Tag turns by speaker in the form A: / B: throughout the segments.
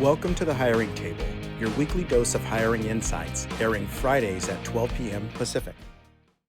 A: Welcome to the Hiring Table, your weekly dose of hiring insights, airing Fridays at 12 p.m. Pacific.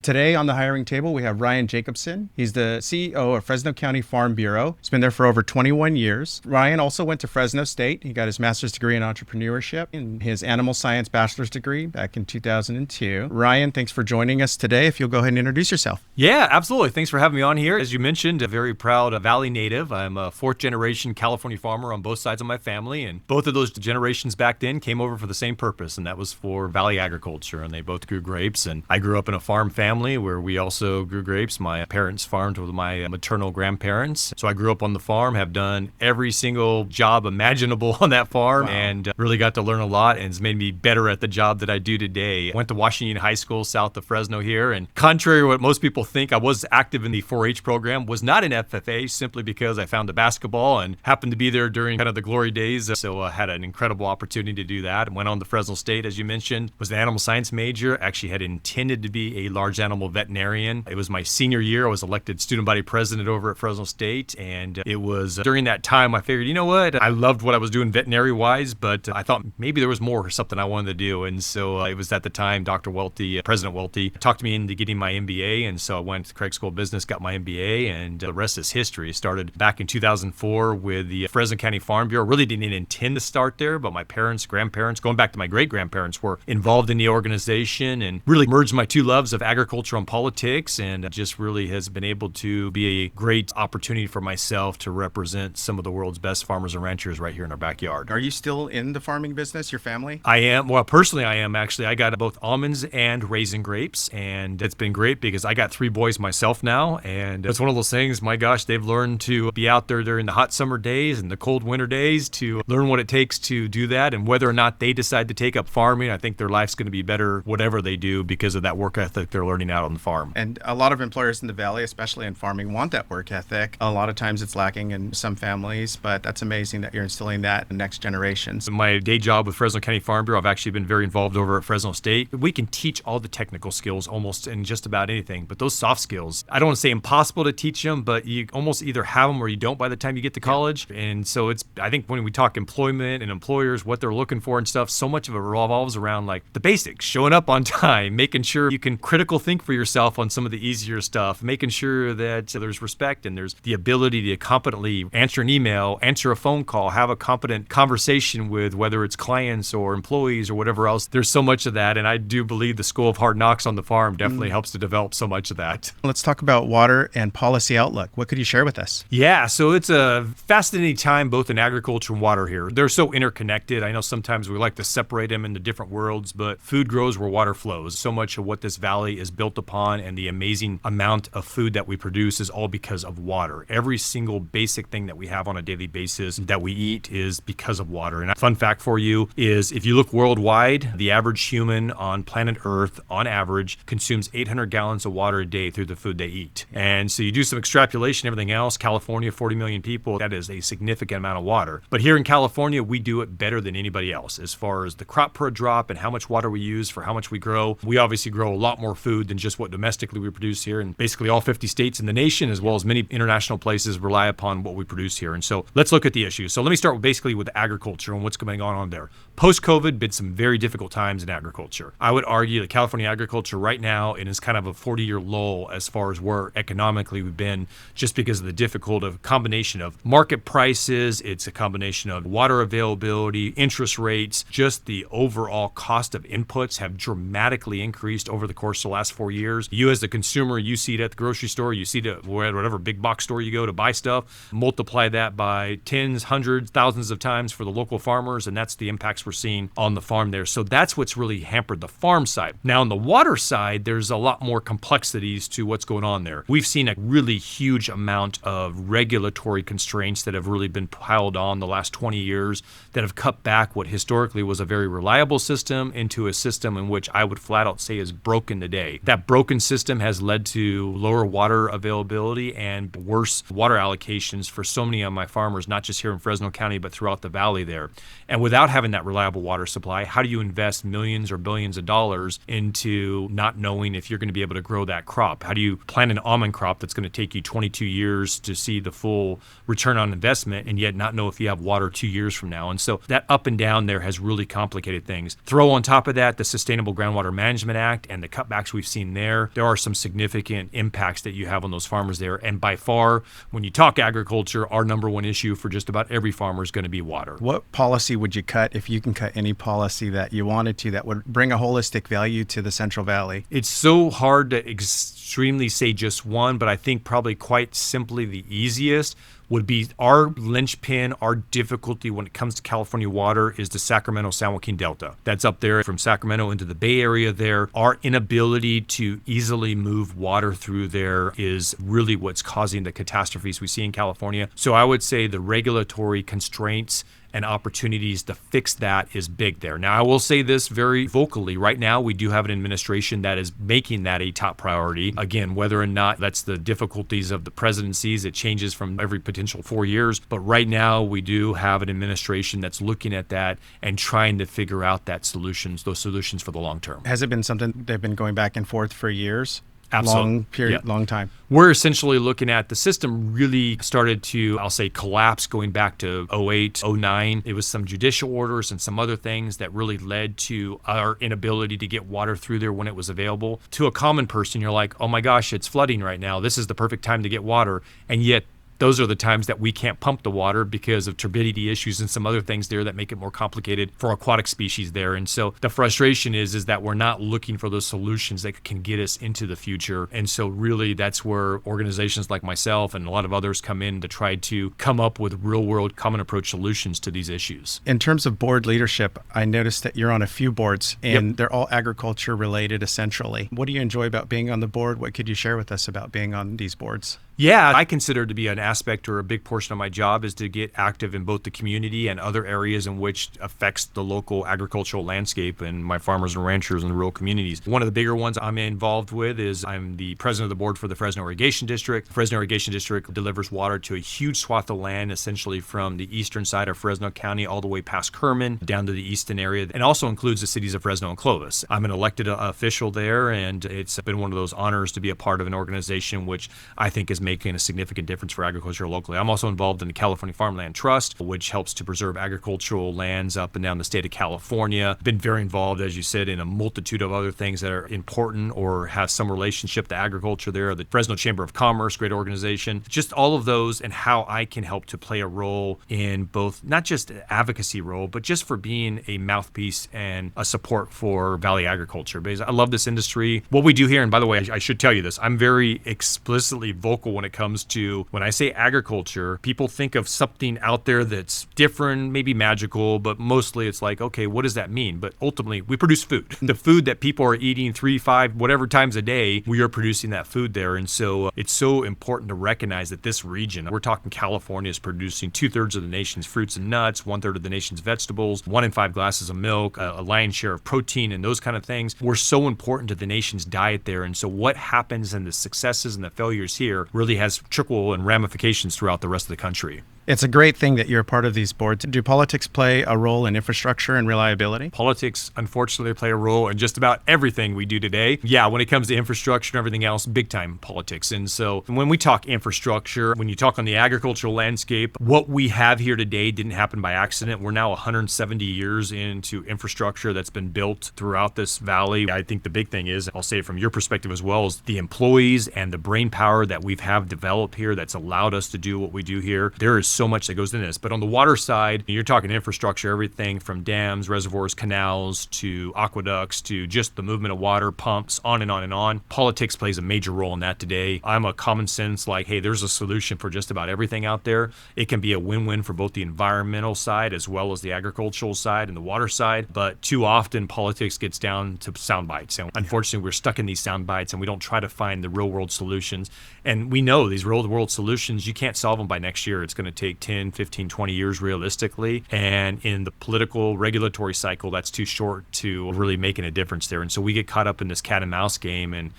A: Today on the Hiring Table, we have Ryan Jacobsen. He's the CEO of Fresno County Farm Bureau. He's been there for over 21 years. Ryan also went to Fresno State. He got his master's degree in entrepreneurship and his animal science bachelor's degree back in 2002. Ryan, thanks for joining us today. If you'll go ahead and introduce yourself.
B: Yeah, absolutely. Thanks for having me on here. As you mentioned, a very proud Valley native. I'm a fourth generation California farmer on both sides of my family. And both of those generations back then came over for the same purpose, and that was for Valley agriculture. And they both grew grapes. And I grew up in a farm family where we also grew grapes. My parents farmed with my maternal grandparents. So I grew up on the farm, have done every single job imaginable on that farm. Wow. And really got to learn a lot, and it's made me better at the job that I do today. Went to Washington High School south of Fresno here, and contrary to what most people think, I was active in the 4-H program, was not in FFA simply because I found the basketball and happened to be there during kind of the glory days. So I had an incredible opportunity to do that. Went on to Fresno State, as you mentioned, was an animal science major, actually had intended to be a large animal veterinarian. It was my senior year. I was elected student body president over at Fresno State, and it was during that time I figured, you know what, I loved what I was doing veterinary wise, but I thought maybe there was more, something I wanted to do. And so it was at the time Dr. Welty, President Welty, talked me into getting my MBA, and so I went to Craig School of Business, got my MBA, and the rest is history. It started back in 2004 with the Fresno County Farm Bureau. Really didn't intend to start there, but my parents, grandparents, going back to my great-grandparents, were involved in the organization and really merged my two loves of agriculture and politics, and just really has been able to be a great opportunity for myself to represent some of the world's best farmers and ranchers right here in our backyard.
A: Are you still in the farming business, your family?
B: I am. Well, personally, I am actually. I got both almonds and raisin grapes, and it's been great because I got 3 boys myself now, and it's one of those things, my gosh, they've learned to be out there during the hot summer days and the cold winter days to learn what it takes to do that, and whether or not they decide to take up farming, I think their life's going to be better whatever they do because of that work ethic they're learning out on the farm.
A: And a lot of employers in the Valley, especially in farming, want that work ethic. A lot of times it's lacking in some families, but that's amazing that you're instilling that in next generations.
B: My day job with Fresno County Farm Bureau, I've actually been very involved over at Fresno State. We can teach all the technical skills almost in just about anything, but those soft skills, I don't want to say impossible to teach them, but you almost either have them or you don't by the time you get to college. Yeah. And so I think when we talk employment and employers, what they're looking for and stuff, so much of it revolves around like the basics, showing up on time, making sure you can critical think for yourself on some of the easier stuff, making sure that there's respect and there's the ability to competently answer an email, answer a phone call, have a competent conversation with whether it's clients or employees or whatever else. There's so much of that, and I do believe the School of Hard Knocks on the farm definitely helps to develop so much of that.
A: Let's talk about water and policy outlook. What could you share with us?
B: Yeah, so it's a fascinating time both in agriculture and water here. They're so interconnected. I know sometimes we like to separate them into different worlds, but food grows where water flows. So much of what this valley is built upon and the amazing amount of food that we produce is all because of water. Every single basic thing that we have on a daily basis that we eat is because of water. And a fun fact for you is if you look worldwide, the average human on planet Earth, on average, consumes 800 gallons of water a day through the food they eat. And so you do some extrapolation, everything else, California, 40 million people, that is a significant amount of water. But here in California, we do it better than anybody else as far as the crop per drop and how much water we use for how much we grow. We obviously grow a lot more food than just what domestically we produce here, and basically all 50 states in the nation, as well as many international places, rely upon what we produce here. And so let's look at the issues. So let me start basically with agriculture and what's going on there. Post-COVID, been some very difficult times in agriculture. I would argue that California agriculture right now is kind of a 40-year lull as far as where economically we've been, just because of the difficult of combination of market prices, it's a combination of water availability, interest rates, just the overall cost of inputs have dramatically increased over the course of the last 4 years. You as the consumer, you see it at the grocery store, you see it at whatever big box store you go to buy stuff, multiply that by tens, hundreds, thousands of times for the local farmers, and that's the impacts we're seeing on the farm there. So that's what's really hampered the farm side. Now on the water side, there's a lot more complexities to what's going on there. We've seen a really huge amount of regulatory constraints that have really been piled on the last 20 years that have cut back what historically was a very reliable system into a system in which I would flat out say is broken today. That broken system has led to lower water availability and worse water allocations for so many of my farmers, not just here in Fresno County, but throughout the valley there. And without having that reliable water supply, how do you invest millions or billions of dollars into not knowing if you're going to be able to grow that crop? How do you plant an almond crop that's going to take you 22 years to see the full return on investment and yet not know if you have water 2 years from now? And so that up and down there has really complicated things. Throw on top of that the Sustainable Groundwater Management Act and the cutbacks we've seen there. There are some significant impacts that you have on those farmers there. And by far, when you talk agriculture, our number one issue for just about every farmer is going to be water.
A: What policy would you cut, if you can cut any policy that you wanted to, that would bring a holistic value to the Central Valley?
B: It's so hard to extremely say just one, but I think probably quite simply the easiest would be our linchpin, our difficulty when it comes to California water is the Sacramento-San Joaquin Delta. That's up there from Sacramento into the Bay Area there. Our inability to easily move water through there is really what's causing the catastrophes we see in California. So I would say the regulatory constraints and opportunities to fix that is big there. Now, I will say this very vocally. Right now, we do have an administration that is making that a top priority. Again, whether or not that's the difficulties of the presidencies, it changes from every potential 4 years. But right now, we do have an administration that's looking at that and trying to figure out those solutions for the long term.
A: Has it been something they've been going back and forth for years?
B: Absolutely.
A: Long period,
B: Yeah.
A: long time.
B: We're essentially looking at the system really started to, I'll say, collapse going back to 08, 09. It was some judicial orders and some other things that really led to our inability to get water through there when it was available. To a common person, you're like, oh my gosh, it's flooding right now. This is the perfect time to get water. And yet those are the times that we can't pump the water because of turbidity issues and some other things there that make it more complicated for aquatic species there. And so the frustration is that we're not looking for those solutions that can get us into the future. And so really that's where organizations like myself and a lot of others come in to try to come up with real world common approach solutions to these issues.
A: In terms of board leadership, I noticed that you're on a few boards and they're all agriculture related essentially. What do you enjoy about being on the board? What could you share with us about being on these boards?
B: Yeah, I consider it to be an aspect or a big portion of my job is to get active in both the community and other areas in which affects the local agricultural landscape and my farmers and ranchers in the rural communities. One of the bigger ones I'm involved with is I'm the president of the board for the Fresno Irrigation District. The Fresno Irrigation District delivers water to a huge swath of land, essentially from the eastern side of Fresno County all the way past Kerman down to the eastern area, and also includes the cities of Fresno and Clovis. I'm an elected official there, and it's been one of those honors to be a part of an organization which I think is making a significant difference for agriculture locally. I'm also involved in the California Farmland Trust, which helps to preserve agricultural lands up and down the state of California. Been very involved, as you said, in a multitude of other things that are important or have some relationship to agriculture there. The Fresno Chamber of Commerce, great organization. Just all of those and how I can help to play a role in both, not just an advocacy role, but just for being a mouthpiece and a support for Valley agriculture. Because I love this industry. What we do here, and by the way, I should tell you this, I'm very explicitly vocal when it comes to, when I say agriculture, people think of something out there that's different, maybe magical, but mostly it's like, okay, what does that mean? But ultimately, we produce food. The food that people are eating 3, 5, whatever times a day, we are producing that food there. And so it's so important to recognize that this region, we're talking California, is producing 2/3 of the nation's fruits and nuts, 1/3 of the nation's vegetables, 1 in 5 glasses of milk, a lion's share of protein and those kind of things. We're so important to the nation's diet there. And so what happens and the successes and the failures here really has trickle and ramifications throughout the rest of the country.
A: It's a great thing that you're a part of these boards. Do politics play a role in infrastructure and reliability?
B: Politics, unfortunately, play a role in just about everything we do today. Yeah, when it comes to infrastructure and everything else, big time politics. And so when we talk infrastructure, when you talk on the agricultural landscape, what we have here today didn't happen by accident. We're now 170 years into infrastructure that's been built throughout this valley. I think the big thing is, I'll say it from your perspective as well, is the employees and the brain power that we've developed here that's allowed us to do what we do here. There is so much that goes into this. But on the water side, you're talking infrastructure, everything from dams, reservoirs, canals, to aqueducts, to just the movement of water, pumps, on and on and on. Politics plays a major role in that today. I'm a common sense, like, hey, there's a solution for just about everything out there. It can be a win-win for both the environmental side as well as the agricultural side and the water side. But too often, politics gets down to sound bites. And unfortunately, we're stuck in these sound bites and we don't try to find the real-world solutions. And we know these real-world solutions, you can't solve them by next year. It's going to take 10, 15, 20 years realistically. And in the political regulatory cycle, that's too short to really making a difference there. And so we get caught up in this cat and mouse game, and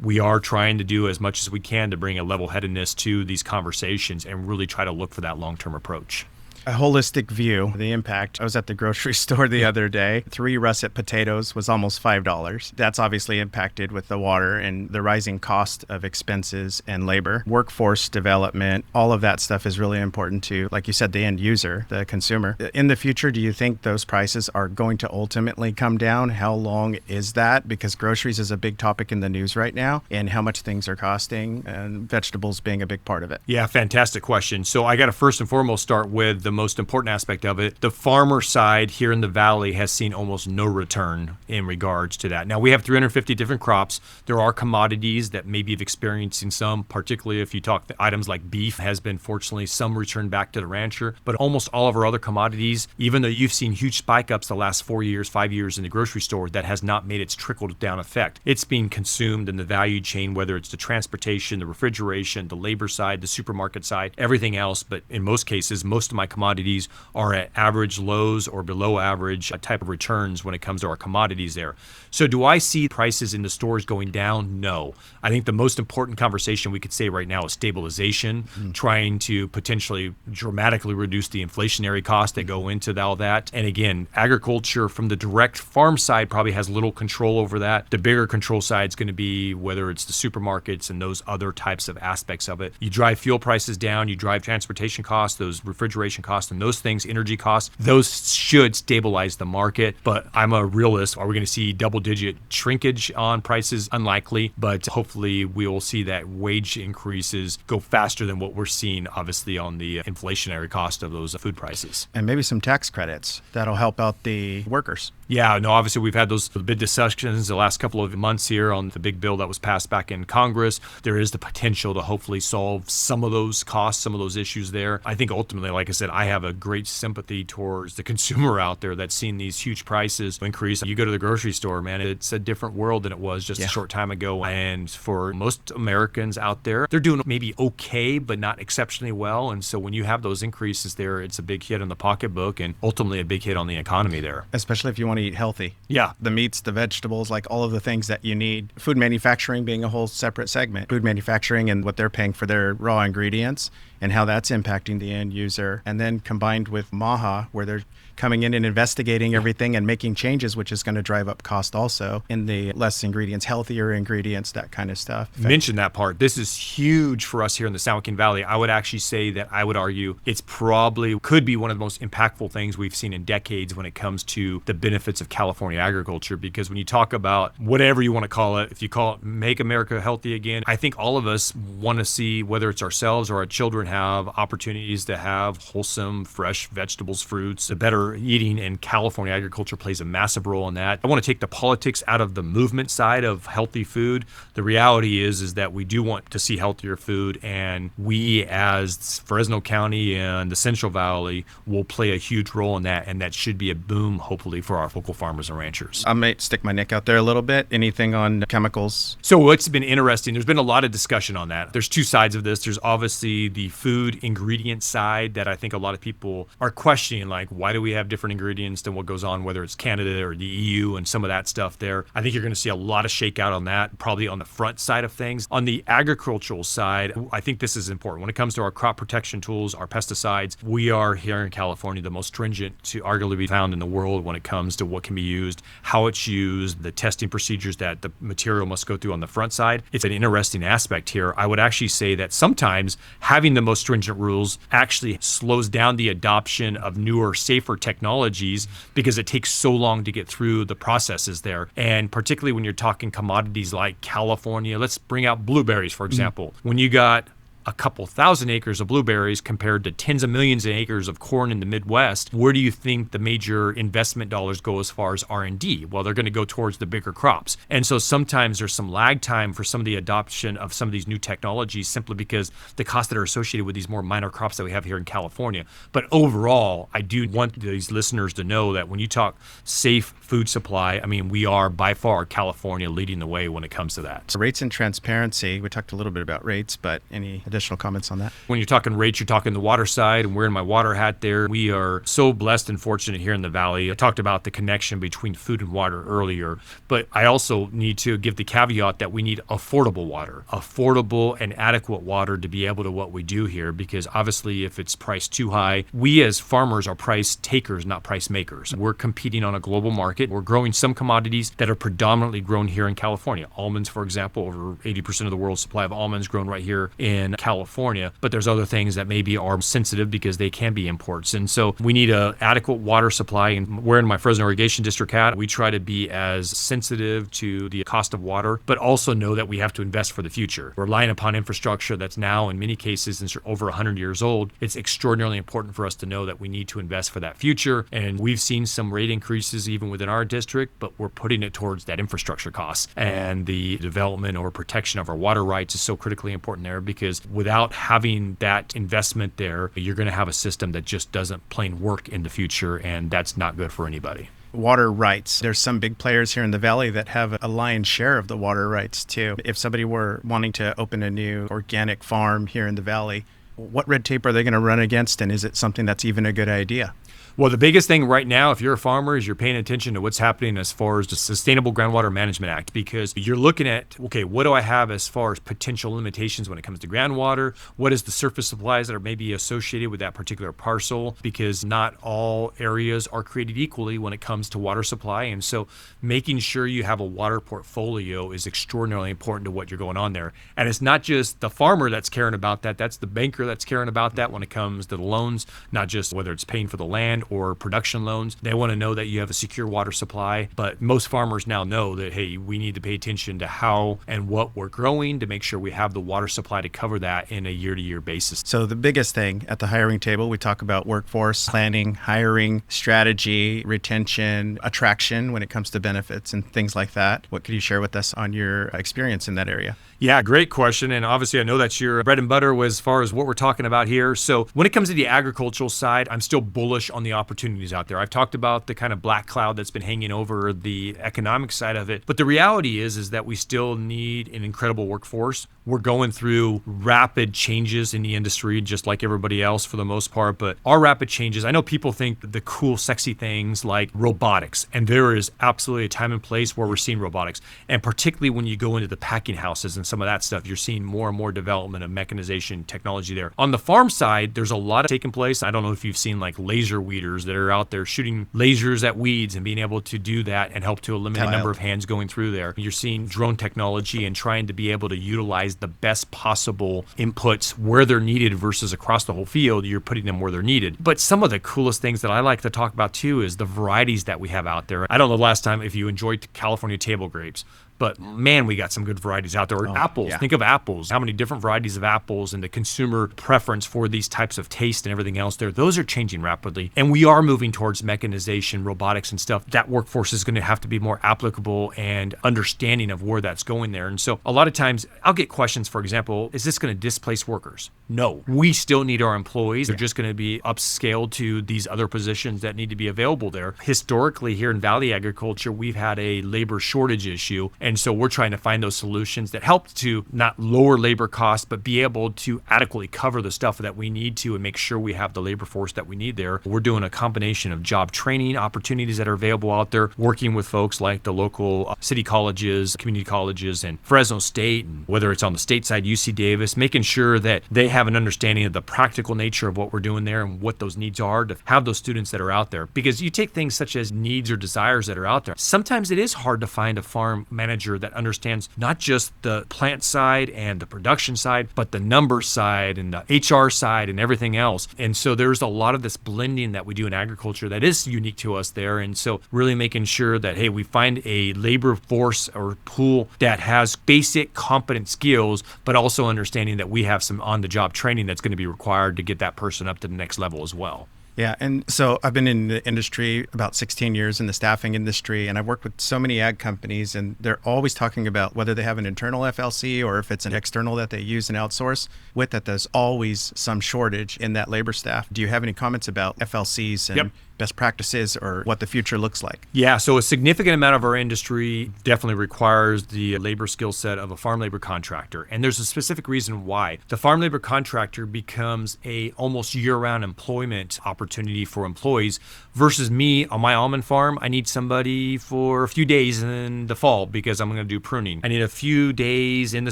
B: we are trying to do as much as we can to bring a level-headedness to these conversations and really try to look for that long-term approach.
A: A holistic view, the impact. I was at the grocery store the other day. 3 russet potatoes was almost $5. That's obviously impacted with the water and the rising cost of expenses and labor. Workforce development, all of that stuff is really important to, like you said, the end user, the consumer. In the future, do you think those prices are going to ultimately come down? How long is that? Because groceries is a big topic in the news right now, and how much things are costing, and vegetables being a big part of it.
B: Yeah, fantastic question. So I got to first and foremost start with the most important aspect of it. The farmer side here in the valley has seen almost no return in regards to that. Now we have 350 different crops. There are commodities that maybe have experiencing some, particularly if you talk items like beef has been fortunately some return back to the rancher, but almost all of our other commodities, even though you've seen huge spike ups the last 4 years, 5 years in the grocery store, that has not made its trickle down effect. It's being consumed in the value chain, whether it's the transportation, the refrigeration, the labor side, the supermarket side, everything else. But in most cases, most of my commodities are at average lows or below average type of returns when it comes to our commodities there. So do I see prices in the stores going down? No. I think the most important conversation we could say right now is stabilization, trying to potentially dramatically reduce the inflationary costs that go into all that. And again, agriculture from the direct farm side probably has little control over that. The bigger control side is going to be whether it's the supermarkets and those other types of aspects of it. You drive fuel prices down, you drive transportation costs, those refrigeration costs, and those things, energy costs, those should stabilize the market. But I'm a realist. Are we going to see double-digit shrinkage on prices? Unlikely, but hopefully we will see that wage increases go faster than what we're seeing, obviously, on the inflationary cost of those food prices.
A: And maybe some tax credits that'll help out the workers.
B: Yeah, no, obviously we've had those big discussions the last couple of months here on the big bill that was passed back in Congress. There is the potential to hopefully solve some of those costs, some of those issues there. I think ultimately, like I said, I have a great sympathy towards the consumer out there that's seen these huge prices increase. You go to the grocery store, man, it's a different world than it was just a short time ago. And for most Americans out there, they're doing maybe okay, but not exceptionally well. And so when you have those increases there, it's a big hit on the pocketbook and ultimately a big hit on the economy there.
A: Especially if you want to eat healthy.
B: Yeah.
A: The meats, the vegetables, like all of the things that you need. Food manufacturing being a whole separate segment. Food manufacturing and what they're paying for their raw ingredients and how that's impacting the end user. And then combined with MAHA, where they're coming in and investigating everything and making changes, which is going to drive up cost also in the less ingredients, healthier ingredients, that kind of stuff.
B: Mention that part. This is huge for us here in the San Joaquin Valley. I would actually say that I would argue it's probably could be one of the most impactful things we've seen in decades when it comes to the benefits of California agriculture. Because when you talk about whatever you want to call it, if you call it Make America Healthy Again, I think all of us want to see, whether it's ourselves or our children, have opportunities to have wholesome, fresh vegetables, fruits, the better eating, and California agriculture plays a massive role in that. I want to take the politics out of the movement side of healthy food. The reality is that we do want to see healthier food, and we as Fresno County and the Central Valley will play a huge role in that, and that should be a boom, hopefully, for our local farmers and ranchers.
A: I might stick my neck out there a little bit. Anything on chemicals?
B: So what's been interesting, there's been a lot of discussion on that. There's two sides of this. There's obviously the food ingredient side that I think a lot of people are questioning, like, why do we have different ingredients than what goes on, whether it's Canada or the EU and some of that stuff there. I think you're going to see a lot of shakeout on that, probably on the front side of things. On the agricultural side, I think this is important. When it comes to our crop protection tools, our pesticides, we are here in California the most stringent to arguably be found in the world when it comes to what can be used, how it's used, the testing procedures that the material must go through on the front side. It's an interesting aspect here. I would actually say that sometimes having the most stringent rules actually slows down the adoption of newer, safer technologies because it takes so long to get through the processes there. And particularly when you're talking commodities like California, let's bring out blueberries, for example. When you got a couple thousand acres of blueberries compared to tens of millions of acres of corn in the Midwest, where do you think the major investment dollars go as far as R&D? Well, they're going to go towards the bigger crops. And so sometimes there's some lag time for some of the adoption of some of these new technologies simply because the costs that are associated with these more minor crops that we have here in California. But overall, I do want these listeners to know that when you talk safe food supply, I mean, we are by far California leading the way when it comes to that.
A: So rates and transparency, we talked a little bit about rates, but any additional comments on that?
B: When you're talking rates, you're talking the water side, and wearing my water hat there. We are so blessed and fortunate here in the Valley. I talked about the connection between food and water earlier, but I also need to give the caveat that we need affordable water, affordable and adequate water to be able to what we do here, because obviously if it's priced too high, we as farmers are price takers, not price makers. We're competing on a global market. We're growing some commodities that are predominantly grown here in California. Almonds, for example, over 80% of the world's supply of almonds grown right here in California, but there's other things that maybe are sensitive because they can be imports. And so we need an adequate water supply. And we're in my Fresno Irrigation District hat. We try to be as sensitive to the cost of water, but also know that we have to invest for the future. We're relying upon infrastructure that's now, in many cases, over 100 years old. It's extraordinarily important for us to know that we need to invest for that future. And we've seen some rate increases even within our district, but we're putting it towards that infrastructure cost. And the development or protection of our water rights is so critically important there, because without having that investment there, you're going to have a system that just doesn't plain work in the future, and that's not good for anybody.
A: Water rights. There's some big players here in the Valley that have a lion's share of the water rights too. If somebody were wanting to open a new organic farm here in the Valley, what red tape are they going to run against, and is it something that's even a good idea?
B: Well, the biggest thing right now, if you're a farmer, is you're paying attention to what's happening as far as the Sustainable Groundwater Management Act, because you're looking at, okay, what do I have as far as potential limitations when it comes to groundwater? What is the surface supplies that are maybe associated with that particular parcel? Because not all areas are created equally when it comes to water supply. And so making sure you have a water portfolio is extraordinarily important to what you're going on there. And it's not just the farmer that's caring about that. That's the banker that's caring about that when it comes to the loans, not just whether it's paying for the land or production loans. They want to know that you have a secure water supply. But most farmers now know that, hey, we need to pay attention to how and what we're growing to make sure we have the water supply to cover that in a year-to-year basis.
A: So the biggest thing at the hiring table, we talk about workforce planning, hiring, strategy, retention, attraction when it comes to benefits and things like that. What could you share with us on your experience in that area?
B: Yeah, great question. And obviously, I know that's your bread and butter as far as what we're talking about here. So when it comes to the agricultural side, I'm still bullish on the opportunities out there. I've talked about the kind of black cloud that's been hanging over the economic side of it. But the reality is that we still need an incredible workforce. We're going through rapid changes in the industry, just like everybody else for the most part. But our rapid changes, I know people think the cool, sexy things like robotics, and there is absolutely a time and place where we're seeing robotics. And particularly when you go into the packing houses and some of that stuff, you're seeing more and more development of mechanization technology there. On the farm side, there's a lot taking place. I don't know if you've seen like laser weeders that are out there shooting lasers at weeds and being able to do that and help to eliminate the number of hands going through there. You're seeing drone technology and trying to be able to utilize the best possible inputs where they're needed versus across the whole field. You're putting them where they're needed. But some of the coolest things that I like to talk about too is the varieties that we have out there. I don't know the last time if you enjoyed California table grapes, but man, we got some good varieties out there. Or apples. Yeah. Think of apples. How many different varieties of apples and the consumer preference for these types of taste and everything else there. Those are changing rapidly. And we are moving towards mechanization, robotics and stuff. That workforce is going to have to be more applicable and understanding of where that's going there. And so a lot of times I'll get questions, for example, is this going to displace workers? No, we still need our employees. They're just going to be upscaled to these other positions that need to be available there. Historically, here in Valley Agriculture, we've had a labor shortage issue. And so we're trying to find those solutions that help to not lower labor costs, but be able to adequately cover the stuff that we need to and make sure we have the labor force that we need there. We're doing a combination of job training opportunities that are available out there, working with folks like the local city colleges, community colleges, and Fresno State, and whether it's on the state side, UC Davis, making sure that they have an understanding of the practical nature of what we're doing there and what those needs are to have those students that are out there. Because you take things such as needs or desires that are out there. Sometimes it is hard to find a farm manager that understands not just the plant side and the production side, but the number side and the HR side and everything else. And so there's a lot of this blending that we do in agriculture that is unique to us there. And so really making sure that, hey, we find a labor force or pool that has basic competent skills, but also understanding that we have some on-the-job training that's going to be required to get that person up to the next level as well.
A: Yeah. And so I've been in the industry about 16 years in the staffing industry, and I've worked with so many ag companies, and they're always talking about whether they have an internal FLC or if it's an external that they use and outsource with, that there's always some shortage in that labor staff. Do you have any comments about FLCs and best practices or what the future looks like?
B: Yeah, so a significant amount of our industry definitely requires the labor skill set of a farm labor contractor. And there's a specific reason why. The farm labor contractor becomes a almost year-round employment opportunity for employees versus me on my almond farm. I need somebody for a few days in the fall because I'm going to do pruning. I need a few days in the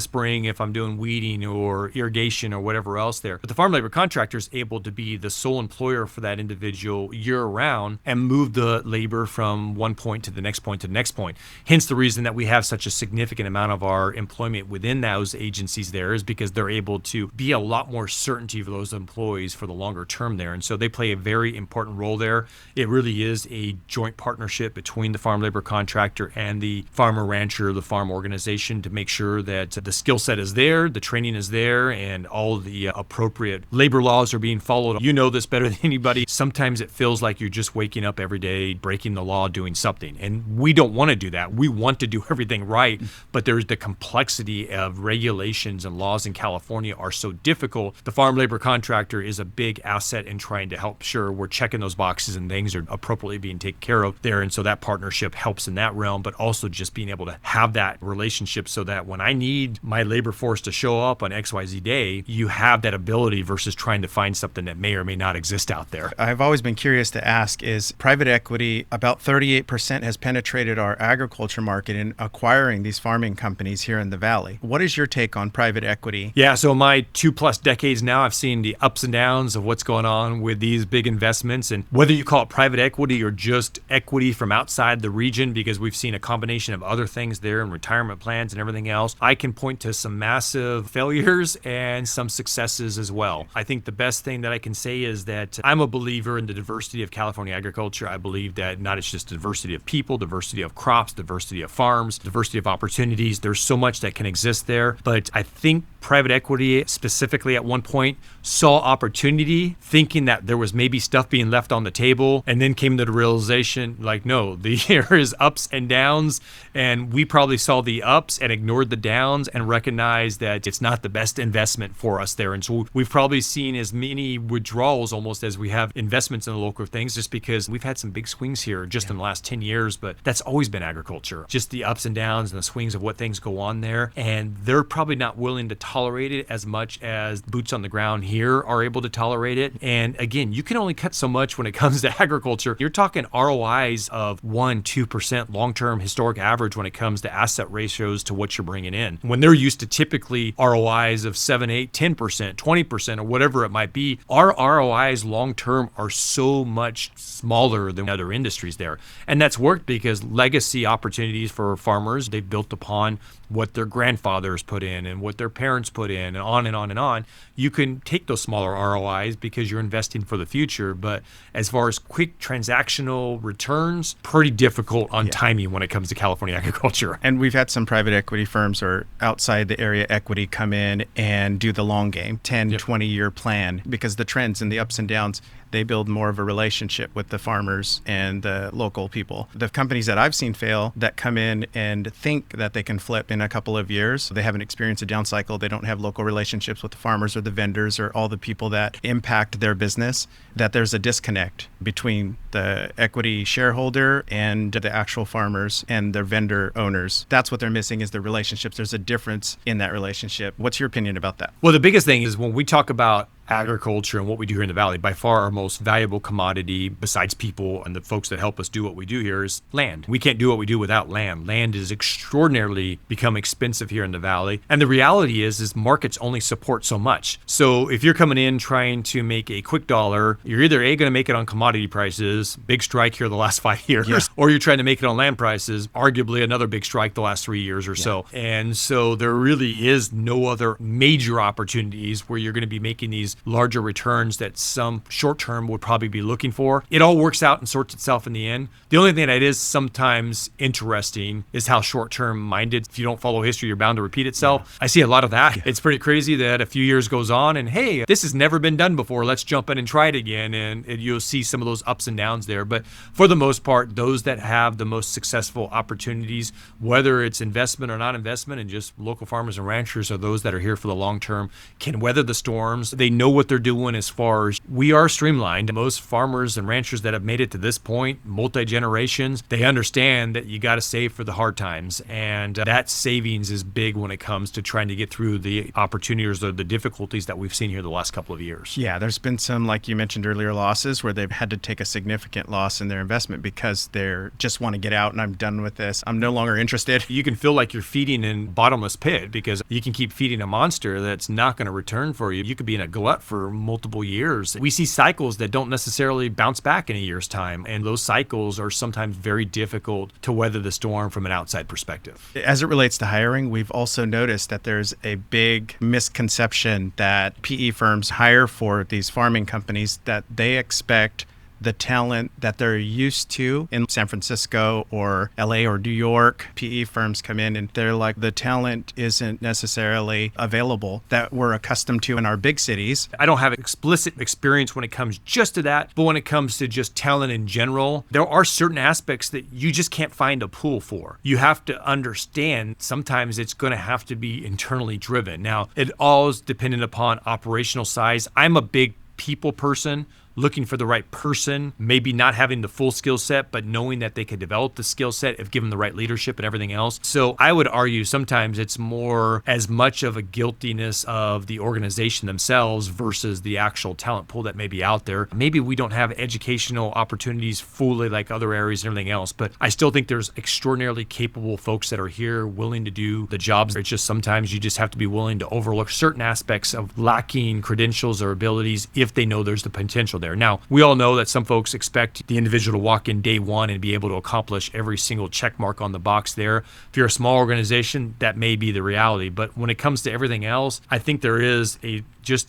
B: spring if I'm doing weeding or irrigation or whatever else there. But the farm labor contractor is able to be the sole employer for that individual year-round and move the labor from one point to the next point to the next point. Hence the reason that we have such a significant amount of our employment within those agencies there is because they're able to be a lot more certainty for those employees for the longer term there. And so they play a very important role there. It really is a joint partnership between the farm labor contractor and the farmer rancher, the farm organization, to make sure that the skill set is there, the training is there, and all the appropriate labor laws are being followed. You know this better than anybody. Sometimes it feels like you're just waking up every day, breaking the law, doing something. And we don't want to do that. We want to do everything right, but there's the complexity of regulations and laws in California are so difficult. The farm labor contractor is a big asset in trying to help sure we're checking those boxes and things are appropriately being taken care of there. And so that partnership helps in that realm, but also just being able to have that relationship so that when I need my labor force to show up on XYZ day, you have that ability versus trying to find something that may or may not exist out there.
A: I've always been curious to ask, is private equity, about 38% has penetrated our agriculture market in acquiring these farming companies here in the Valley. What is your take on private equity?
B: Yeah, so my 2+ decades now, I've seen the ups and downs of what's going on with these big investments, and whether you call it private equity or just equity from outside the region, because we've seen a combination of other things there and retirement plans and everything else, I can point to some massive failures and some successes as well. I think the best thing that I can say is that I'm a believer in the diversity of California agriculture. I believe that not it's just diversity of people, diversity of crops, diversity of farms, diversity of opportunities. There's so much that can exist there. But I think private equity specifically at one point saw opportunity, thinking that there was maybe stuff being left on the table, and then came to the realization, like, no, there is ups and downs, and we probably saw the ups and ignored the downs and recognized that it's not the best investment for us there. And so we've probably seen as many withdrawals almost as we have investments in the local things, just because we've had some big swings here just in the last 10 years, but that's always been agriculture, just the ups and downs and the swings of what things go on there. And they're probably not willing to tolerate it as much as boots on the ground here are able to tolerate it. And again, you can only cut so much when it comes to agriculture. You're talking ROIs of 1-2% long-term historic average when it comes to asset ratios to what you're bringing in. When they're used to typically ROIs of 7, 8, 10%, 20%, or whatever it might be, our ROIs long-term are so much smaller than other industries there. And that's worked because legacy opportunities for farmers, they've built upon what their grandfathers put in and what their parents put in, and on and on and on. You can take those smaller ROIs because you're investing for the future. But as far as quick transactional returns, pretty difficult on timing when it comes to California agriculture.
A: And we've had some private equity firms or outside the area equity come in and do the long game, 10, 20-year plan, because the trends and the ups and downs, they build more of a relationship with the farmers and the local people. The companies that I've seen fail that come in and think that they can flip in a couple of years, they haven't experienced a down cycle, they don't have local relationships with the farmers or the vendors or all the people that impact their business, that there's a disconnect between the equity shareholder and the actual farmers and their vendor owners. That's what they're missing, is the relationships. There's a difference in that relationship. What's your opinion about that?
B: Well, the biggest thing is when we talk about agriculture and what we do here in the Valley, by far our most valuable commodity, besides people and the folks that help us do what we do here, is land. We can't do what we do without land. Land is extraordinarily become expensive here in the Valley. And the reality is markets only support so much. So if you're coming in trying to make a quick dollar, you're either going to make it on commodity prices, big strike here the last 5 years, or you're trying to make it on land prices, arguably another big strike the last 3 years or so. And so there really is no other major opportunities where you're going to be making these larger returns that some short term would probably be looking for. It all works out and sorts itself in the end. The only thing that is sometimes interesting is how short term minded. If you don't follow history, you're bound to repeat itself. I see a lot of that. It's pretty crazy that a few years goes on and, hey, this has never been done before. Let's jump in and try it again. And you'll see some of those ups and downs there. But for the most part, those that have the most successful opportunities, whether it's investment or not investment, and just local farmers and ranchers are those that are here for the long term, can weather the storms. They know know what they're doing as far as we are streamlined. Most farmers and ranchers that have made it to this point, multi-generations, they understand that you got to save for the hard times. And that savings is big when it comes to trying to get through the opportunities or the difficulties that we've seen here the last couple of years.
A: Yeah, there's been some, like you mentioned earlier, losses where they've had to take a significant loss in their investment because they're just want to get out and I'm done with this. I'm no longer interested.
B: You can feel like you're feeding in bottomless pit because you can keep feeding a monster that's not going to return for you. You could be in a glut for multiple years. We see cycles that don't necessarily bounce back in a year's time, and those cycles are sometimes very difficult to weather the storm from an outside perspective.
A: As it relates to hiring, we've also noticed that there's a big misconception that PE firms hire for these farming companies, that they expect the talent that they're used to in San Francisco or LA or New York. PE firms come in and they're like, the talent isn't necessarily available that we're accustomed to in our big cities.
B: I don't have explicit experience when it comes just to that, but when it comes to just talent in general, there are certain aspects that you just can't find a pool for. You have to understand sometimes it's going to have to be internally driven. Now, it all is dependent upon operational size. I'm a big people person, looking for the right person, maybe not having the full skill set, but knowing that they could develop the skill set if given the right leadership and everything else. So I would argue sometimes it's more as much of a guiltiness of the organization themselves versus the actual talent pool that may be out there. Maybe we don't have educational opportunities fully like other areas and everything else, but I still think there's extraordinarily capable folks that are here willing to do the jobs. It's just sometimes you just have to be willing to overlook certain aspects of lacking credentials or abilities if they know there's the potential there. Now, we all know that some folks expect the individual to walk in day one and be able to accomplish every single check mark on the box there. If you're a small organization, that may be the reality. But when it comes to everything else, I think there is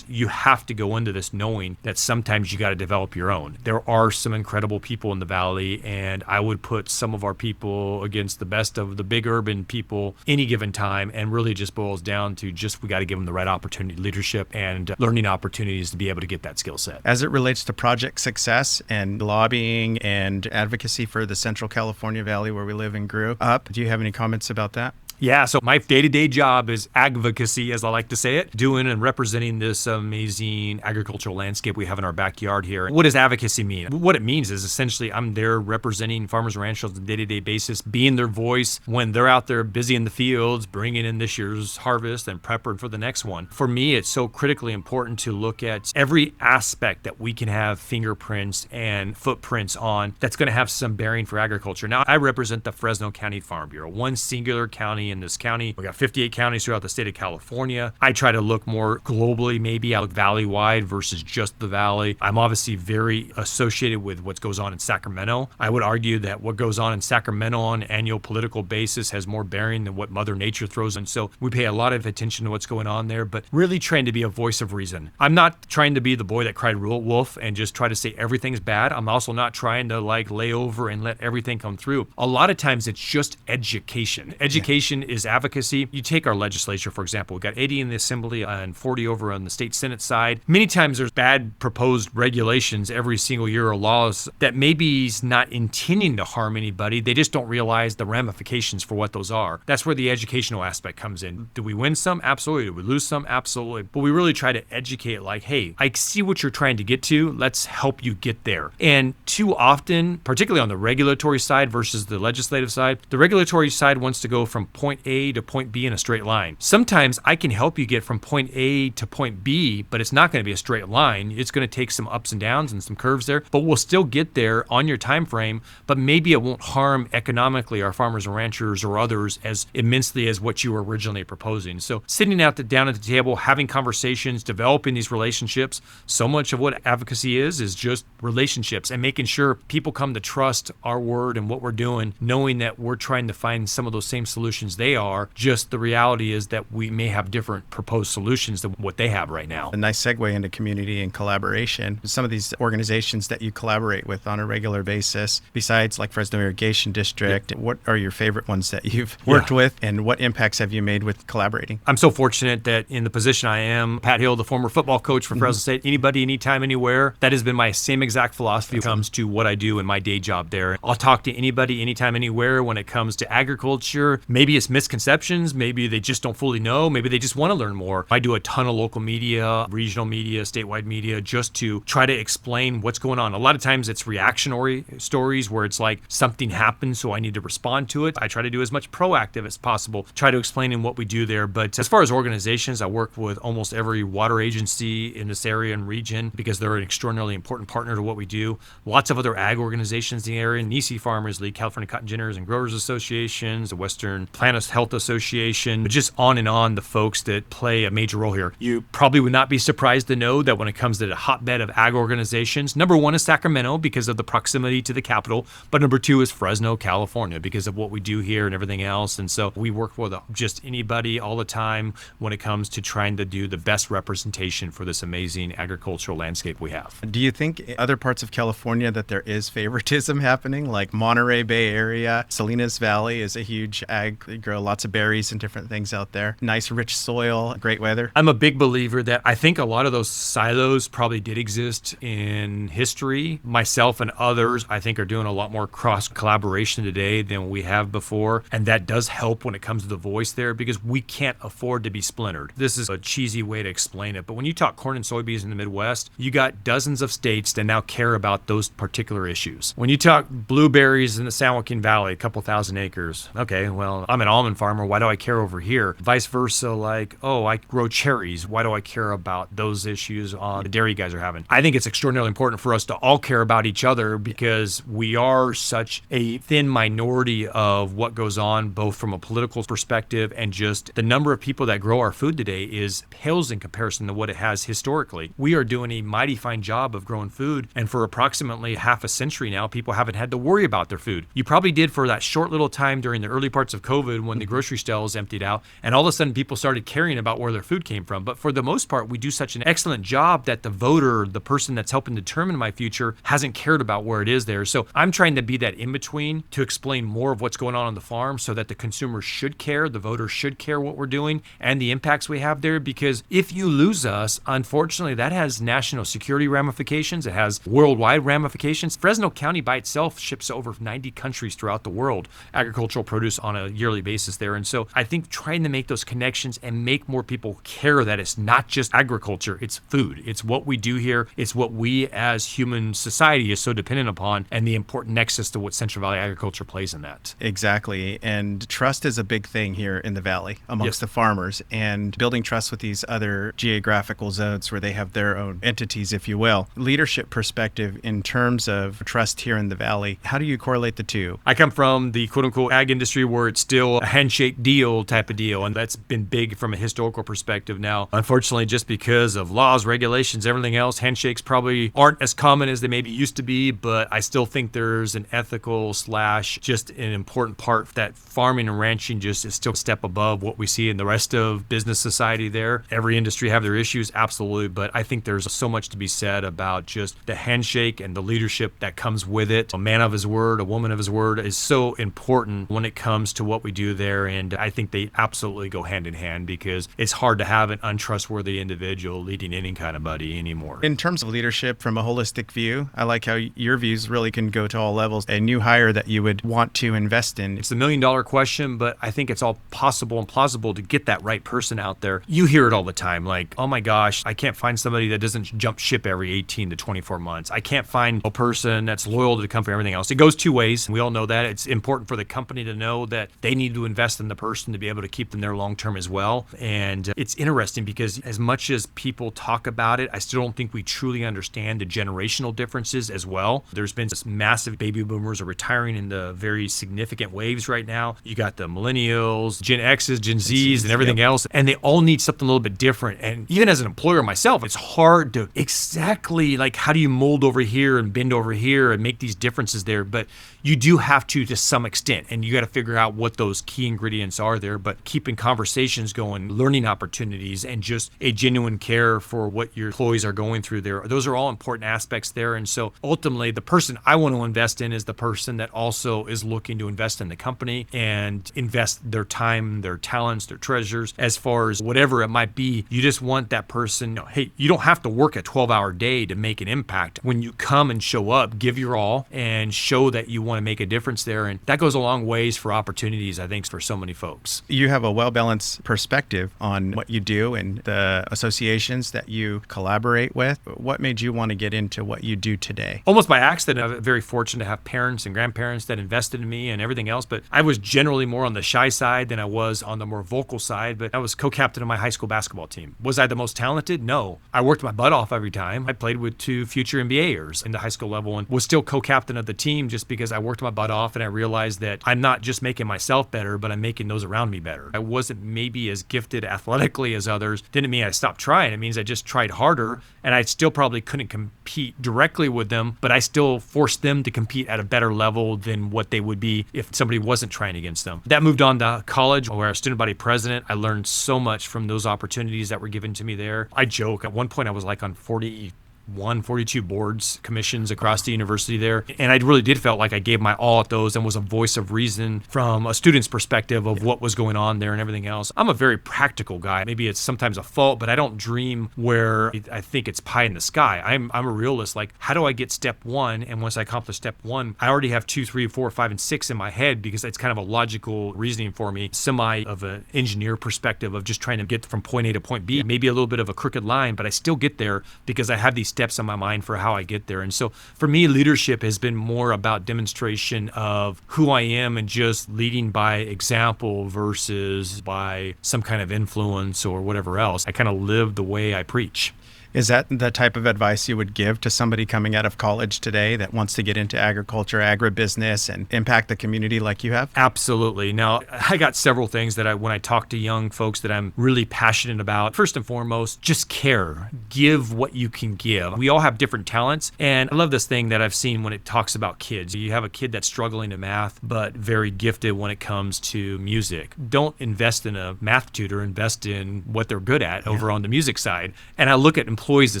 B: you have to go into this knowing that sometimes you got to develop your own. There are some incredible people in the Valley, and I would put some of our people against the best of the big urban people any given time, and really just boils down to we got to give them the right opportunity, leadership, and learning opportunities to be able to get that skill set.
A: As it relates to project success and lobbying and advocacy for the Central California Valley where we live and grew up, do you have any comments about that?
B: Yeah, so my day-to-day job is advocacy, as I like to say it, doing and representing this amazing agricultural landscape we have in our backyard here. What does advocacy mean? What it means is essentially I'm there representing farmers and ranchers on a day-to-day basis, being their voice when they're out there busy in the fields, bringing in this year's harvest and prepping for the next one. For me, it's so critically important to look at every aspect that we can have fingerprints and footprints on that's going to have some bearing for agriculture. Now, I represent the Fresno County Farm Bureau, one singular county in this county. We got 58 counties throughout the state of California. I try to look more globally, maybe I look valley-wide versus just the valley. I'm obviously very associated with what goes on in Sacramento. I would argue that what goes on in Sacramento on an annual political basis has more bearing than what Mother Nature throws in. So we pay a lot of attention to what's going on there, but really trying to be a voice of reason. I'm not trying to be the boy that cried wolf and just try to say everything's bad. I'm also not trying to lay over and let everything come through. A lot of times it's just education. Education is advocacy. You take our legislature, for example. We've got 80 in the Assembly and 40 over on the state Senate side. Many times there's bad proposed regulations every single year or laws that maybe is not intending to harm anybody. They just don't realize the ramifications for what those are. That's where the educational aspect comes in. Do we win some? Absolutely. Do we lose some? Absolutely. But we really try to educate hey, I see what you're trying to get to. Let's help you get there. And too often, particularly on the regulatory side versus the legislative side, the regulatory side wants to go from point A to point B in a straight line. Sometimes I can help you get from point A to point B, but it's not going to be a straight line. It's going to take some ups and downs and some curves there, but we'll still get there on your time frame, but maybe it won't harm economically our farmers and ranchers or others as immensely as what you were originally proposing. So sitting down at the table, having conversations, developing these relationships, so much of what advocacy is just relationships and making sure people come to trust our word and what we're doing, knowing that we're trying to find some of those same solutions they are. Just the reality is that we may have different proposed solutions than what they have right now.
A: A nice segue into community and collaboration. Some of these organizations that you collaborate with on a regular basis, besides like Fresno Irrigation District, what are your favorite ones that you've worked with, and what impacts have you made with collaborating?
B: I'm so fortunate that in the position I am, Pat Hill, the former football coach for Fresno State, anybody, anytime, anywhere, that has been my same exact philosophy when it comes to what I do in my day job there. I'll talk to anybody, anytime, anywhere when it comes to agriculture. Maybe it's it's misconceptions. Maybe they just don't fully know. Maybe they just want to learn more. I do a ton of local media, regional media, statewide media, just to try to explain what's going on. A lot of times it's reactionary stories where it's like something happened, so I need to respond to it. I try to do as much proactive as possible, try to explain in what we do there. But as far as organizations, I work with almost every water agency in this area and region because they're an extraordinarily important partner to what we do. Lots of other ag organizations in the area, Nisi Farmers League, California Cotton Ginners and Growers Associations, the Western Plant Health Association, but just on and on, the folks that play a major role here. You probably would not be surprised to know that when it comes to the hotbed of ag organizations, number one is Sacramento because of the proximity to the capital, but number two is Fresno, California, because of what we do here and everything else. And so we work with just anybody all the time when it comes to trying to do the best representation for this amazing agricultural landscape we have.
A: Do you think in other parts of California that there is favoritism happening, like Monterey Bay area? Salinas Valley is a huge ag. They grow lots of berries and different things out there. Nice, rich soil, great weather.
B: I'm a big believer that I think a lot of those silos probably did exist in history. Myself and others, I think, are doing a lot more cross collaboration today than we have before. And that does help when it comes to the voice there because we can't afford to be splintered. This is a cheesy way to explain it. But when you talk corn and soybeans in the Midwest, you got dozens of states that now care about those particular issues. When you talk blueberries in the San Joaquin Valley, a couple thousand acres, okay, well, I'm an almond farmer. Why do I care over here? Vice versa, like, oh, I grow cherries. Why do I care about those issues the dairy guys are having? I think it's extraordinarily important for us to all care about each other because we are such a thin minority of what goes on, both from a political perspective and just the number of people that grow our food today is pales in comparison to what it has historically. We are doing a mighty fine job of growing food, and for approximately half a century now, people haven't had to worry about their food. You probably did for that short little time during the early parts of COVID when the grocery shelves emptied out, and all of a sudden people started caring about where their food came from. But for the most part, we do such an excellent job that the voter, the person that's helping determine my future, hasn't cared about where it is there. So I'm trying to be that in-between to explain more of what's going on the farm so that the consumer should care, the voters should care what we're doing and the impacts we have there. Because if you lose us, unfortunately, that has national security ramifications. It has worldwide ramifications. Fresno County by itself ships to over 90 countries throughout the world, agricultural produce on a yearly basis there. And so I think trying to make those connections and make more people care that it's not just agriculture, it's food. It's what we do here. It's what we as human society is so dependent upon and the important nexus to what Central Valley agriculture plays in that.
A: Exactly. And trust is a big thing here in the Valley amongst the farmers, and building trust with these other geographical zones where they have their own entities, if you will. Leadership perspective in terms of trust here in the Valley, how do you correlate the two?
B: I come from the quote unquote ag industry where it's still a handshake deal type of deal. And that's been big from a historical perspective now. Unfortunately, just because of laws, regulations, everything else, handshakes probably aren't as common as they maybe used to be, but I still think there's an ethical / just an important part that farming and ranching just is still a step above what we see in the rest of business society there. Every industry have their issues, absolutely, but I think there's so much to be said about just the handshake and the leadership that comes with it. A man of his word, a woman of his word is so important when it comes to what we do there, and I think they absolutely go hand in hand because it's hard to have an untrustworthy individual leading any kind of buddy anymore.
A: In terms of leadership from a holistic view, I like how your views really can go to all levels. A new hire that you would want to invest in.
B: It's the $1 million question, but I think it's all possible and plausible to get that right person out there. You hear it all the time, like, oh my gosh, I can't find somebody that doesn't jump ship every 18 to 24 months. I can't find a person that's loyal to the company, everything else. It goes two ways. We all know that. It's important for the company to know that they need to invest in the person to be able to keep them there long term as well. And it's interesting because as much as people talk about it, I still don't think we truly understand the generational differences as well. There's been this massive baby boomers are retiring in the very significant waves right now. You got the millennials, Gen X's, Gen Z's, and everything else, and they all need something a little bit different. And even as an employer myself, it's hard to exactly like how do you mold over here and bend over here and make these differences there, but you do have to some extent, and you got to figure out what those key ingredients are there, but keeping conversations going, learning opportunities, and just a genuine care for what your employees are going through there. Those are all important aspects there. And so ultimately, the person I want to invest in is the person that also is looking to invest in the company and invest their time, their talents, their treasures, as far as whatever it might be. You just want that person, hey, you don't have to work a 12-hour day to make an impact. When you come and show up, give your all and show that you want to make a difference there. And that goes a long ways for opportunities, I think, for so many folks.
A: You have a well-balanced perspective on what you do and the associations that you collaborate with. What made you want to get into what you do today?
B: Almost by accident, I'm very fortunate to have parents and grandparents that invested in me and everything else, but I was generally more on the shy side than I was on the more vocal side, but I was co-captain of my high school basketball team. Was I the most talented? No. I worked my butt off every time. I played with 2 future NBAers in the high school level and was still co-captain of the team just because I worked my butt off and I realized that I'm not just making myself better, but I'm making those around me better. I wasn't maybe as gifted athletically as others. Didn't mean I stopped trying. It means I just tried harder, and I still probably couldn't compete directly with them, but I still forced them to compete at a better level than what they would be if somebody wasn't trying against them. That moved on to college, where I was student body president. I learned so much from those opportunities that were given to me there. I joke, at one point I was like on 42 boards, commissions across the university there. And I really did felt like I gave my all at those and was a voice of reason from a student's perspective of what was going on there and everything else. I'm a very practical guy. Maybe it's sometimes a fault, but I don't dream where I think it's pie in the sky. I'm a realist. Like, how do I get step 1? And once I accomplish step 1, I already have 2, 3, 4, 5, and 6 in my head because it's kind of a logical reasoning for me, semi of an engineer perspective of just trying to get from point A to point B. Maybe a little bit of a crooked line, but I still get there because I have these steps in my mind for how I get there. And so for me, leadership has been more about demonstration of who I am and just leading by example versus by some kind of influence or whatever else. I kind of live the way I preach.
A: Is that the type of advice you would give to somebody coming out of college today that wants to get into agriculture, agribusiness, and impact the community like you have?
B: Absolutely. Now, I got several things that when I talk to young folks that I'm really passionate about. First and foremost, just care. Give what you can give. We all have different talents. And I love this thing that I've seen when it talks about kids. You have a kid that's struggling in math, but very gifted when it comes to music. Don't invest in a math tutor. Invest in what they're good at over on the music side. And I look at employees the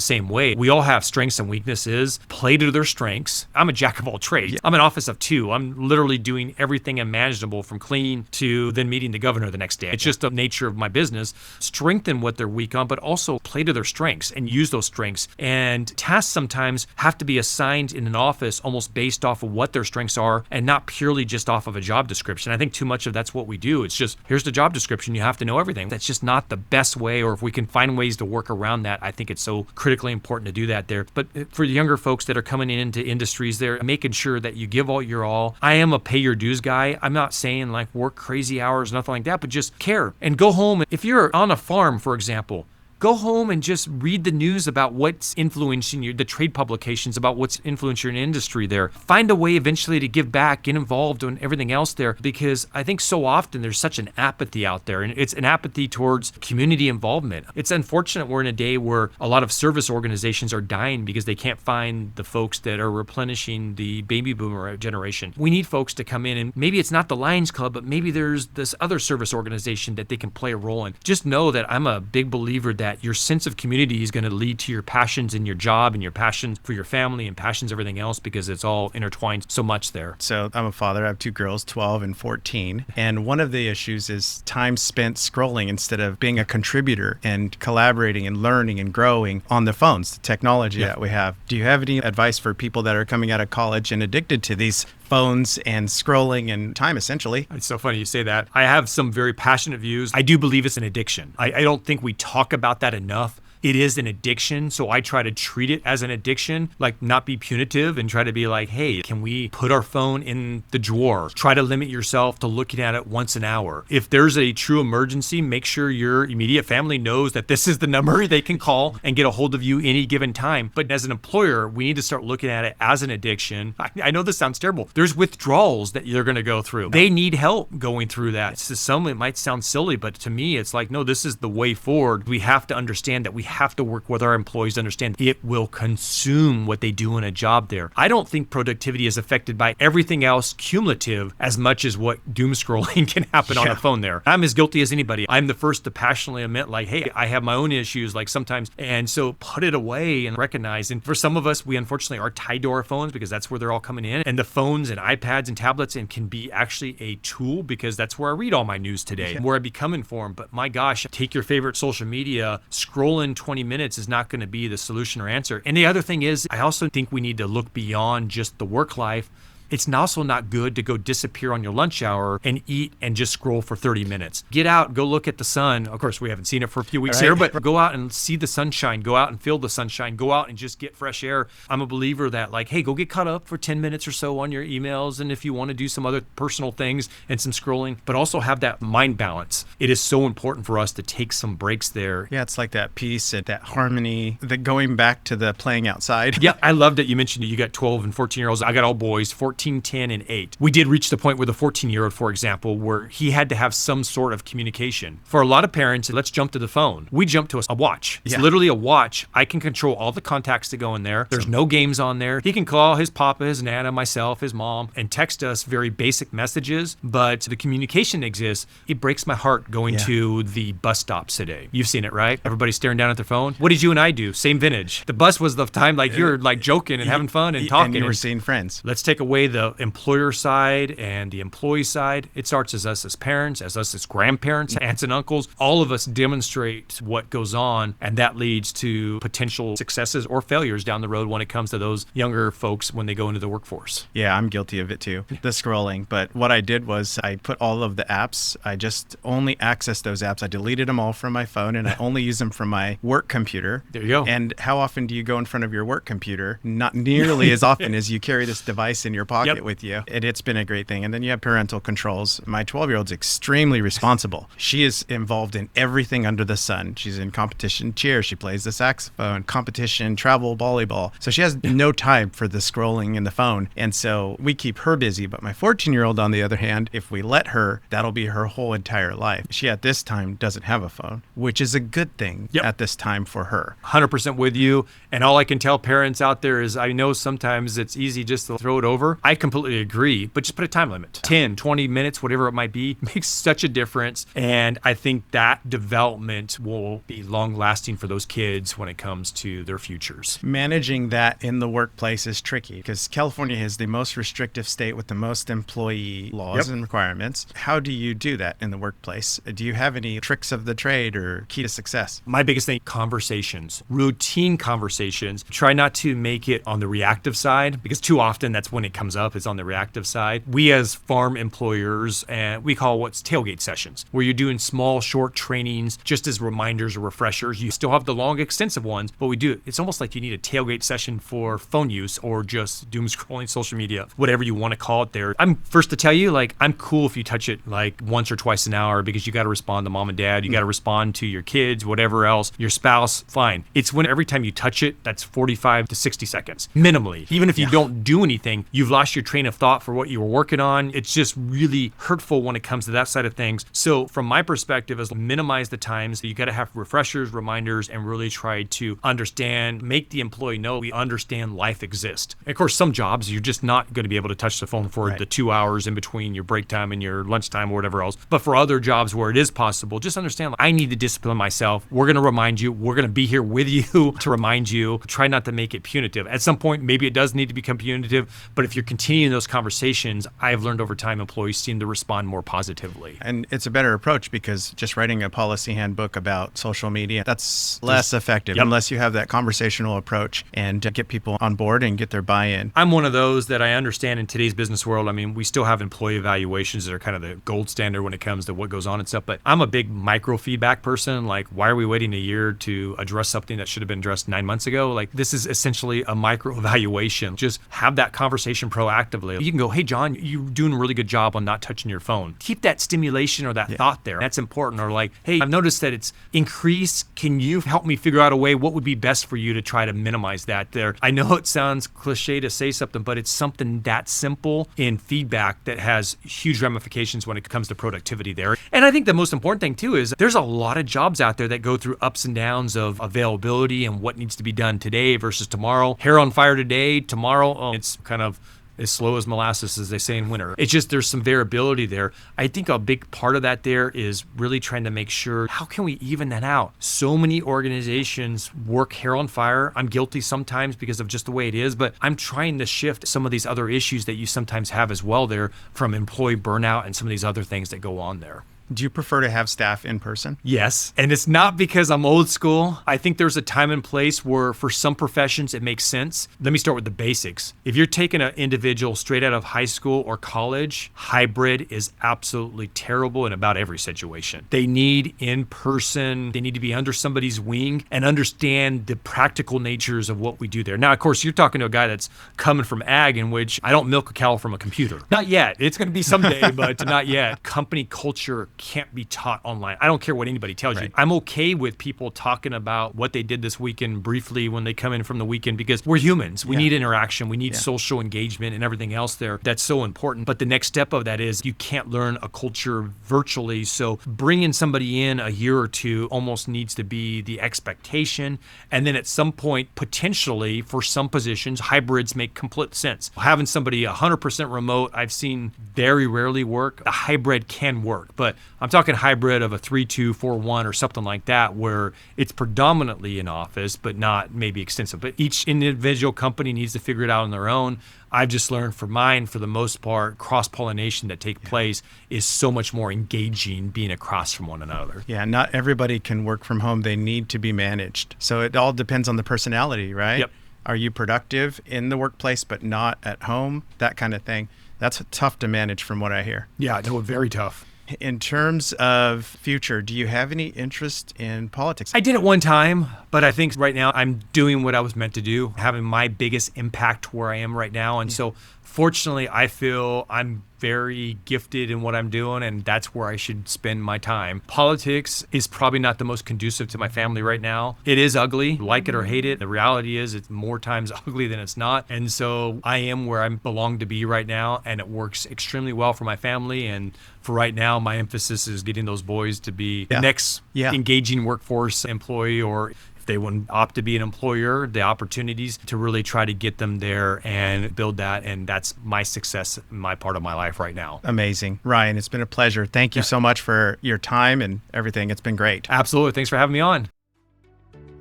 B: same way. We all have strengths and weaknesses. Play to their strengths. I'm a jack of all trades. I'm an office of 2. I'm literally doing everything imaginable from cleaning to then meeting the governor the next day. It's just the nature of my business. Strengthen what they're weak on, but also play to their strengths and use those strengths. And tasks sometimes have to be assigned in an office almost based off of what their strengths are and not purely just off of a job description. I think too much of that's what we do. It's just, here's the job description. You have to know everything. That's just not the best way, or if we can find ways to work around that, I think it's so critically important to do that there. But for the younger folks that are coming into industries there, making sure that you give all your all. I am a pay your dues guy. I'm not saying like work crazy hours, nothing like that, but just care and go home. If you're on a farm, for example, go home and just read the news about what's influencing you, the trade publications about what's influencing your industry there. Find a way eventually to give back, get involved in everything else there, because I think so often there's such an apathy out there, and it's an apathy towards community involvement. It's unfortunate we're in a day where a lot of service organizations are dying because they can't find the folks that are replenishing the baby boomer generation. We need folks to come in, and maybe it's not the Lions Club, but maybe there's this other service organization that they can play a role in. Just know that I'm a big believer that your sense of community is going to lead to your passions in your job and your passions for your family and passions everything else, because it's all intertwined so much there.
A: So I'm a father. I have 2 girls, 12 and 14. And one of the issues is time spent scrolling instead of being a contributor and collaborating and learning and growing on the phones, the technology that we have. Do you have any advice for people that are coming out of college and addicted to these phones and scrolling and time, essentially?
B: It's so funny you say that. I have some very passionate views. I do believe it's an addiction. I don't think we talk about that enough. It is an addiction, so I try to treat it as an addiction, like not be punitive and try to be like, hey, can we put our phone in the drawer? Try to limit yourself to looking at it once an hour. If there's a true emergency, make sure your immediate family knows that this is the number they can call and get a hold of you any given time. But as an employer, we need to start looking at it as an addiction. I know this sounds terrible. There's withdrawals that you're going to go through. They need help going through that. To some, it might sound silly, but to me, it's like, no, this is the way forward. We have to understand that we have to work with our employees to understand it will consume what they do in a job there. I don't think productivity is affected by everything else cumulative as much as what doom scrolling can happen on a phone there. I'm as guilty as anybody. I'm the first to passionately admit, like, hey, I have my own issues, like sometimes, and so put it away and recognize. And for some of us, we unfortunately are tied to our phones because that's where they're all coming in. And the phones and iPads and tablets and can be actually a tool, because that's where I read all my news today, where I become informed. But my gosh, take your favorite social media, scroll in 20 minutes is not going to be the solution or answer. And the other thing is, I also think we need to look beyond just the work life It's also not good to go disappear on your lunch hour and eat and just scroll for 30 minutes. Get out, go look at the sun. Of course, we haven't seen it for a few weeks here, but go out and see the sunshine, go out and feel the sunshine, go out and just get fresh air. I'm a believer that like, hey, go get caught up for 10 minutes or so on your emails. And if you want to do some other personal things and some scrolling, but also have that mind balance. It is so important for us to take some breaks there.
A: Yeah, it's like that peace and that harmony, that going back to the playing outside.
B: Yeah, I love that you mentioned it. You got 12 and 14-year-olds. I got all boys, 14, 10, and 8. We did reach the point where the 14-year-old, for example, where he had to have some sort of communication. For a lot of parents, let's jump to the phone. We jump to a watch. It's literally a watch. I can control all the contacts that go in there. There's no games on there. He can call his papa, his nana, myself, his mom, and text us very basic messages, but the communication exists. It breaks my heart going to the bus stops today. You've seen it, right? Everybody's staring down at their phone. What did you and I do? Same vintage. The bus was the time like you're like joking and having fun and talking.
A: And you were seeing friends.
B: Let's take away the employer side and the employee side. It starts as us as parents, as us as grandparents, aunts and uncles. All of us demonstrate what goes on, and that leads to potential successes or failures down the road when it comes to those younger folks when they go into the workforce.
A: Yeah, I'm guilty of it too, the scrolling. But what I did was I put all of the apps, I just only accessed those apps. I deleted them all from my phone, and I only use them from my work computer.
B: There you go.
A: And how often do you go in front of your work computer? Not nearly as often as you carry this device in your pocket with you. And it's been a great thing. And then you have parental controls. My 12-year-old's extremely responsible. She is involved in everything under the sun. She's in competition cheer. She plays the saxophone, competition, travel, volleyball. So she has no time for the scrolling in the phone. And so we keep her busy. But my 14-year-old, on the other hand, if we let her, that'll be her whole entire life. She at this time doesn't have a phone, which is a good thing at this time for her.
B: 100% with you. And all I can tell parents out there is I know sometimes it's easy just to throw it over. I completely agree, but just put a time limit. 10, 20 minutes, whatever it might be, makes such a difference. And I think that development will be long lasting for those kids when it comes to their futures.
A: Managing that in the workplace is tricky because California is the most restrictive state with the most employee laws and requirements. How do you do that in the workplace? Do you have any tricks of the trade or key to success?
B: My biggest thing, conversations, routine conversations. Try not to make it on the reactive side because too often that's when it comes up, is on the reactive side. We as farm employers, we call what's tailgate sessions, where you're doing small, short trainings just as reminders or refreshers. You still have the long, extensive ones, but we do. It's almost like you need a tailgate session for phone use or just doom scrolling social media, whatever you want to call it there. I'm first to tell you, like, I'm cool if you touch it like once or twice an hour because you got to respond to mom and dad. You got to respond to your kids, whatever else, your spouse, fine. It's when every time you touch it, that's 45 to 60 seconds, minimally. Even if you don't do anything, you've lost your train of thought for what you were working on. It's just really hurtful when it comes to that side of things. So from my perspective is minimize the times. You got to have refreshers, reminders, and really try to understand, make the employee know we understand life exists. And of course, some jobs, you're just not going to be able to touch the phone for the 2 hours in between your break time and your lunchtime or whatever else. But for other jobs where it is possible, just understand, I need to discipline myself. We're going to remind you. We're going to be here with you to remind you. Try not to make it punitive. At some point, maybe it does need to become punitive, but if you're continuing those conversations, I've learned over time employees seem to respond more positively.
A: And it's a better approach because just writing a policy handbook about social media, that's less effective unless you have that conversational approach and get people on board and get their buy-in.
B: I'm one of those that I understand in today's business world. I mean, we still have employee evaluations that are kind of the gold standard when it comes to what goes on and stuff, but I'm a big micro feedback person. Like, why are we waiting a year to address something that should have been addressed 9 months ago? Like, this is essentially a micro evaluation. Just have that conversation proactively. You can go, hey, John, you're doing a really good job on not touching your phone. Keep that stimulation or that thought there. That's important. Or like, hey, I've noticed that it's increased. Can you help me figure out a way? What would be best for you to try to minimize that there? I know it sounds cliche to say something, but it's something that simple in feedback that has huge ramifications when it comes to productivity there. And I think the most important thing too is there's a lot of jobs out there that go through ups and downs of availability and what needs to be done today versus tomorrow. Hair on fire today, tomorrow, it's kind of as slow as molasses, as they say in winter. It's just there's some variability there. I think a big part of that there is really trying to make sure, how can we even that out? So many organizations work hair on fire. I'm guilty sometimes because of just the way it is, but I'm trying to shift some of these other issues that you sometimes have as well there from employee burnout and some of these other things that go on there.
A: Do you prefer to have staff in person?
B: Yes. And it's not because I'm old school. I think there's a time and place where for some professions it makes sense. Let me start with the basics. If you're taking an individual straight out of high school or college, hybrid is absolutely terrible in about every situation. They need in person, they need to be under somebody's wing and understand the practical natures of what we do there. Now, of course, you're talking to a guy that's coming from ag, in which I don't milk a cow from a computer. Not yet. It's going to be someday, but not yet. Company culture can't be taught online. I don't care what anybody tells you. I'm okay with people talking about what they did this weekend briefly when they come in from the weekend, because we're humans. We need interaction. We need social engagement and everything else there. That's so important. But the next step of that is you can't learn a culture virtually. So bringing somebody in a year or two almost needs to be the expectation. And then at some point, potentially for some positions, hybrids make complete sense. Having somebody 100% remote, I've seen very rarely work. A hybrid can work, but I'm talking hybrid of a 3-2-4-1 or something like that, where it's predominantly in office, but not maybe extensive. But each individual company needs to figure it out on their own. I've just learned for mine, for the most part, cross-pollination that take place is so much more engaging being across from one another.
A: Yeah, not everybody can work from home. They need to be managed. So it all depends on the personality, right?
B: Yep.
A: Are you productive in the workplace but not at home? That kind of thing. That's tough to manage from what I hear.
B: Yeah, no, very tough.
A: In terms of future, do you have any interest in politics?
B: I did it one time, but I think right now I'm doing what I was meant to do, having my biggest impact where I am right now. And so fortunately, I feel I'm very gifted in what I'm doing, and that's where I should spend my time. Politics is probably not the most conducive to my family right now. It is ugly, like it or hate it. The reality is it's more times ugly than it's not. And so I am where I belong to be right now, and it works extremely well for my family. And for right now, my emphasis is getting those boys to be the next engaging workforce employee, or they wouldn't opt to be an employer, the opportunities to really try to get them there and build that. And that's my success, my part of my life right now.
A: Amazing. Ryan, it's been a pleasure. Thank you so much for your time and everything. It's been great.
B: Absolutely. Thanks for having me on.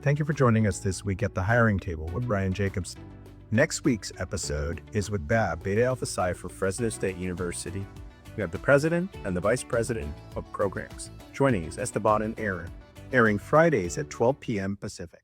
C: Thank you for joining us this week at the Hiring Table with Ryan Jacobsen. Next week's episode is with Bab, Beta Alpha Psi for Fresno State University. We have the president and the vice president of programs. Joining is Esteban and Aaron, airing Fridays at 12 p.m. Pacific.